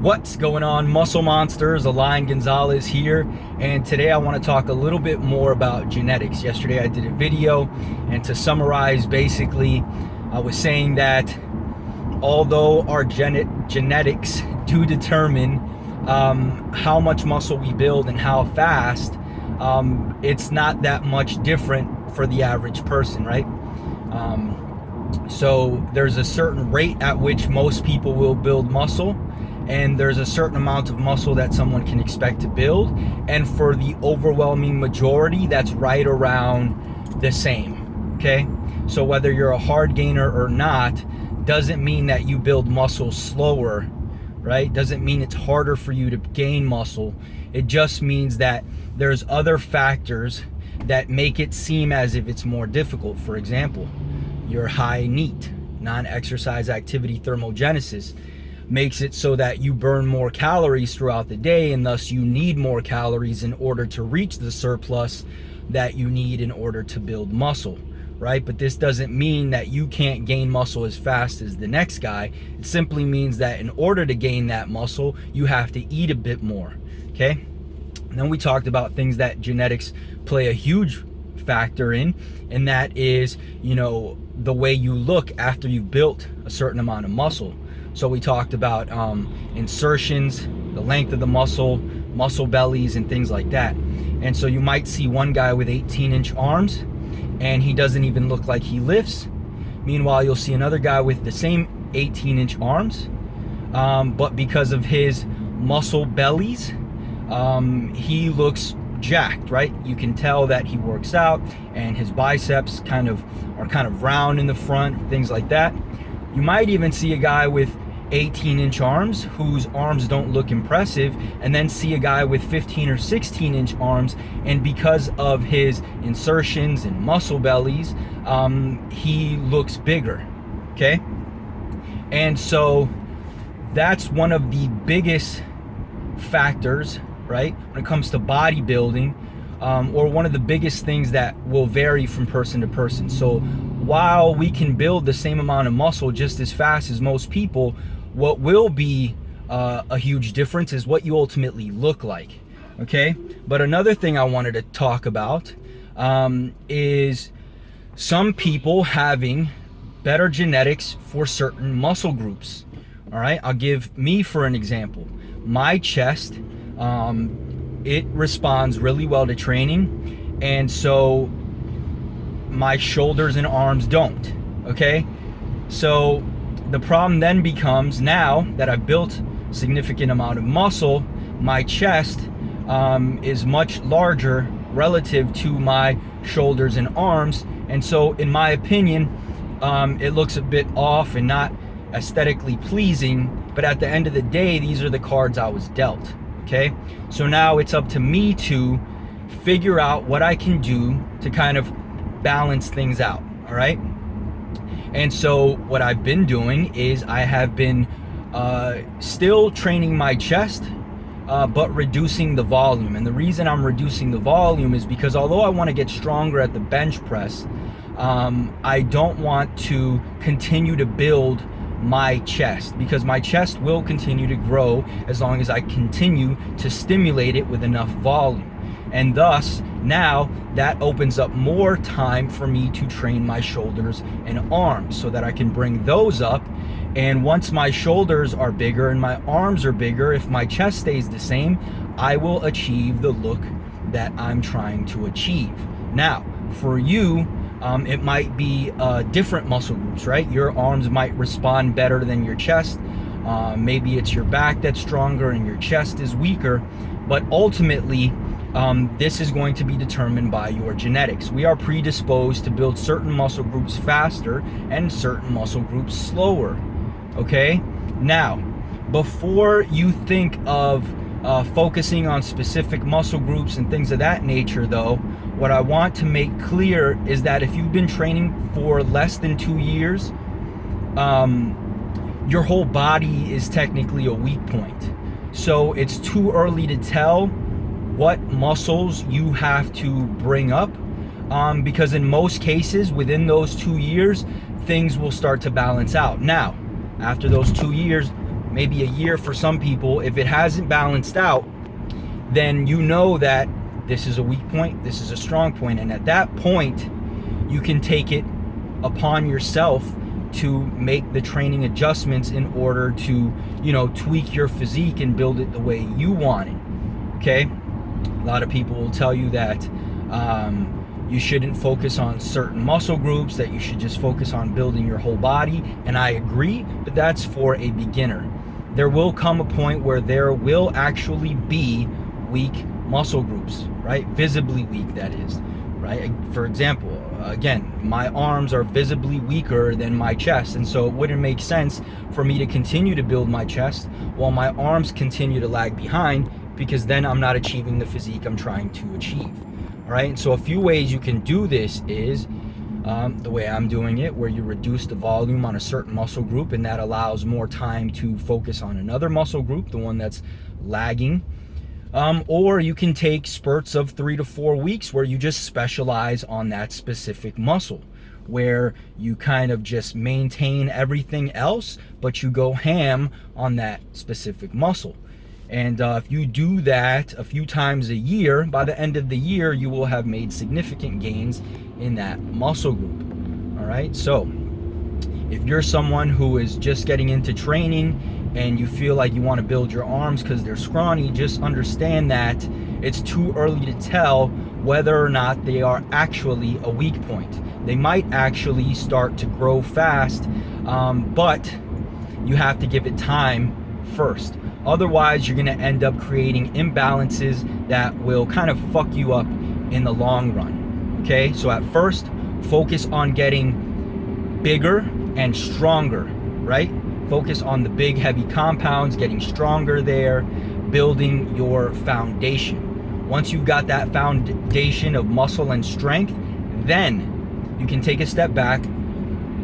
What's going on, muscle monsters? Alain Gonzalez here, and today I want to talk a little bit more about genetics. Yesterday I did a video, and to summarize, basically I was saying that although our genetics do determine how much muscle we build and how fast, it's not that much different for the average person, right? So there's a certain rate at which most people will build muscle, and there's a certain amount of muscle that someone can expect to build, and for the overwhelming majority that's right around the same. Okay, so whether you're a hard gainer or not doesn't mean that you build muscle slower, right? Doesn't mean it's harder for you to gain muscle. It just means that there's other factors that make it seem as if it's more difficult. For example, your high NEAT, non-exercise activity thermogenesis, makes it so that you burn more calories throughout the day, and thus you need more calories in order to reach the surplus that you need in order to build muscle, right? But this doesn't mean that you can't gain muscle as fast as the next guy. It simply means that in order to gain that muscle, you have to eat a bit more, okay? And then we talked about things that genetics play a huge factor in, and that is, you know, the way you look after you've built a certain amount of muscle. So we talked about insertions, the length of the muscle bellies, and things like that. And so you might see one guy with 18-inch arms and he doesn't even look like he lifts. Meanwhile, you'll see another guy with the same 18-inch arms, but because of his muscle bellies, he looks jacked, right? You can tell that he works out, and his biceps are kind of round in the front, things like that. You might even see a guy with 18-inch arms whose arms don't look impressive, and then see a guy with 15 or 16-inch arms, and because of his insertions and muscle bellies, he looks bigger, okay? And so that's one of the biggest factors, right, when it comes to bodybuilding, or one of the biggest things that will vary from person to person. So while we can build the same amount of muscle just as fast as most people, what will be a huge difference is what you ultimately look like, okay? But another thing I wanted to talk about is some people having better genetics for certain muscle groups. All right, I'll give me for an example. My chest, it responds really well to training, and so my shoulders and arms don't, okay? So the problem then becomes, now that I've built a significant amount of muscle, my chest is much larger relative to my shoulders and arms, and so in my opinion, it looks a bit off and not aesthetically pleasing. But at the end of the day, these are the cards I was dealt, okay? So now it's up to me to figure out what I can do to kind of balance things out, all right? And so what I've been doing is I have been still training my chest, but reducing the volume. And the reason I'm reducing the volume is because although I want to get stronger at the bench press, I don't want to continue to build my chest, because my chest will continue to grow as long as I continue to stimulate it with enough volume. And thus now that opens up more time for me to train my shoulders and arms so that I can bring those up. And once my shoulders are bigger and my arms are bigger, if my chest stays the same, I will achieve the look that I'm trying to achieve. Now for you, it might be different muscle groups, right? Your arms might respond better than your chest. Maybe it's your back that's stronger and your chest is weaker. But ultimately, this is going to be determined by your genetics. We are predisposed to build certain muscle groups faster and certain muscle groups slower, okay? Now, before you think of focusing on specific muscle groups and things of that nature, though, what I want to make clear is that if you've been training for less than 2 years, your whole body is technically a weak point. So it's too early to tell what muscles you have to bring up, because in most cases within those 2 years, things will start to balance out. Now, after those 2 years, maybe a year for some people, if it hasn't balanced out, then you know that this is a weak point, this is a strong point, and at that point you can take it upon yourself to make the training adjustments in order to, you know, tweak your physique and build it the way you want it. Okay, a lot of people will tell you that you shouldn't focus on certain muscle groups, that you should just focus on building your whole body, and I agree, but that's for a beginner. There will come a point where there will actually be weak muscle groups, right? Visibly weak, that is, right? For example, again, my arms are visibly weaker than my chest, and so it wouldn't make sense for me to continue to build my chest while my arms continue to lag behind, because then I'm not achieving the physique I'm trying to achieve. All right, so a few ways you can do this is the way I'm doing it, where you reduce the volume on a certain muscle group, and that allows more time to focus on another muscle group, the one that's lagging. Or you can take spurts of 3 to 4 weeks where you just specialize on that specific muscle, where you kind of just maintain everything else, but you go ham on that specific muscle. And if you do that a few times a year, by the end of the year, you will have made significant gains in that muscle group. All right, so if you're someone who is just getting into training and you feel like you want to build your arms because they're scrawny, just understand that it's too early to tell whether or not they are actually a weak point. They might actually start to grow fast, but you have to give it time first. Otherwise, you're going to end up creating imbalances that will kind of fuck you up in the long run. Okay, so at first, focus on getting bigger and stronger, right? Focus on the big, heavy compounds, getting stronger there, building your foundation. Once you've got that foundation of muscle and strength, then you can take a step back,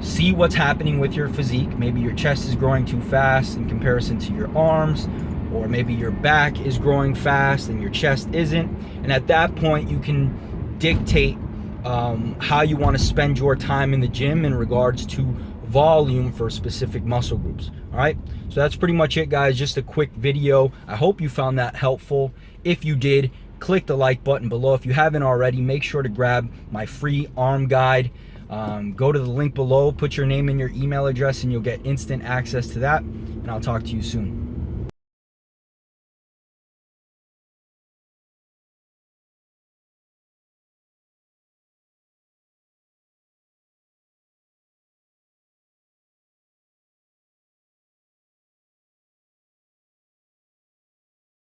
see what's happening with your physique. Maybe your chest is growing too fast in comparison to your arms, or maybe your back is growing fast and your chest isn't. And at that point, you can dictate how you want to spend your time in the gym in regards to volume for specific muscle groups. All right, so that's pretty much it, guys. Just a quick video. I hope you found that helpful. If you did, click the like button below. If you haven't already, make sure to grab my free arm guide. Go to the link below, put your name and your email address, and you'll get instant access to that. And I'll talk to you soon.